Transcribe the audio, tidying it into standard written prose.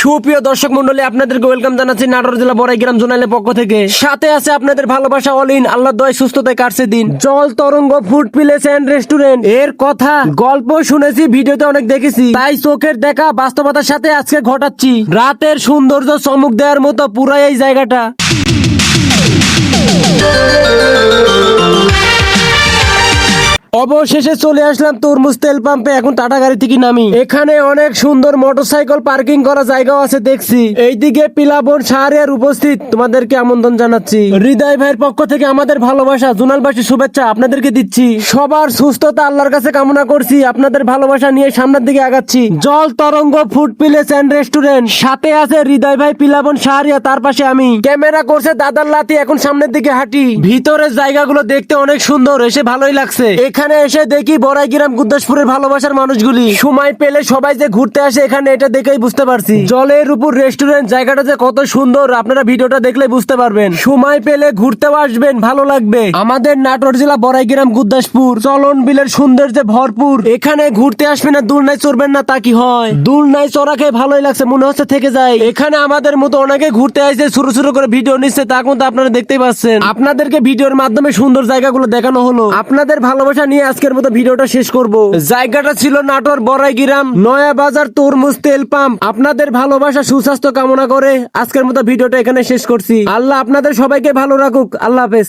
সুপ্রিয় দর্শক মন্ডলী, আপনাদেরকে ওয়েলকাম জানাচ্ছি নাটোর জেলা বড়াইগ্রাম জোনালের পক্ষ থেকে। সাথে আছে আপনাদের ভালোবাসা অলিন। আল্লাহ দয় সুস্থতায় কাটছে দিন। জল তরঙ্গ ফুড প্লেস এন্ড রেস্টুরেন্ট এর কথা গল্প শুনেছি, ভিডিওতে অনেক দেখেছি, তাই চোখের দেখা বাস্তবতার সাথে আজকে ঘটাচ্ছি। রাতের সৌন্দর্য চমক দেওয়ার মতো পুরাই এই জায়গাটা। অবশেষে চলে আসলাম তরমুজ তেল পাম্পে। এখন টাটা গাড়ি থেকে নামি। এখানে অনেক সুন্দর মোটরসাইকেল পার্কিং করা জায়গাও আছে দেখছি। এইদিকে পিলাবন শাহরিয়ার উপস্থিত, তোমাদেরকে আমন্ত্রণ জানাচ্ছি। হৃদয় ভাইয়ের পক্ষ থেকে আমাদের ভালোবাসা, জোনালবাসী শুভেচ্ছা আপনাদেরকে দিচ্ছি। সবার সুস্থতা আল্লাহর কাছে কামনা করছি। আপনাদের ভালোবাসা নিয়ে সামনের দিকে আগাচ্ছি। জল তরঙ্গ ফুড প্লেস এন্ড রেস্টুরেন্ট, সাথে আছে হৃদয় ভাই, পিলাবন শাহরিয়া, তার পাশে আমি। ক্যামেরা করছে দাদার লাতি। এখন সামনের দিকে হাঁটি। ভিতরের জায়গাগুলো দেখতে অনেক সুন্দর, এসে ভালোই লাগছে। এখানে এসে দেখি বড়াইগ্রাম গুদ্দাসপুরের ভালোবাসার মানুষগুলি সময় পেলে সবাই যে ঘুরতে আসে এখানে, এটা দেখেই বুঝতে পারছি। জলের উপর রেস্টুরেন্ট, জায়গাটা যে কত সুন্দর আপনারা ভিডিওটা দেখলে বুঝতে পারবেন। সময় পেলে ঘুরতেও আসবেন, ভালো লাগবে। আমাদের নাটোর জেলা বড়াইগ্রাম গুদ্দাসপুর চলন বিলের সৌন্দর্যে ভরপুর। এখানে ঘুরতে আসবেন না, দূর নাই চড়বেন না, তা কি হয়? দূর নাই চড়া খেয়ে ভালোই লাগছে, মনে হচ্ছে থেকে যায়। এখানে আমাদের মতো অনেকে ঘুরতে আসছে, ছোট ছোট করে ভিডিও নিচ্ছে, তা কিন্তু আপনারা দেখতেই পাচ্ছেন। আপনাদেরকে ভিডিওর মাধ্যমে সুন্দর জায়গাগুলো দেখানো হলো। আপনাদের ভালোবাসা নিয়ে আজকের মতো ভিডিওটা শেষ করব। জায়গাটা ছিল নাটোর বড়াইগ্রাম নয়া বাজার তরমুজ তেল পাম্প। আপনাদের ভালোবাসা সুস্বাস্থ্য কামনা করে আজকের মতো ভিডিওটা এখানে শেষ করছি। আল্লাহ আপনাদের সবাইকে ভালো রাখুক। আল্লাহ হাফেজ।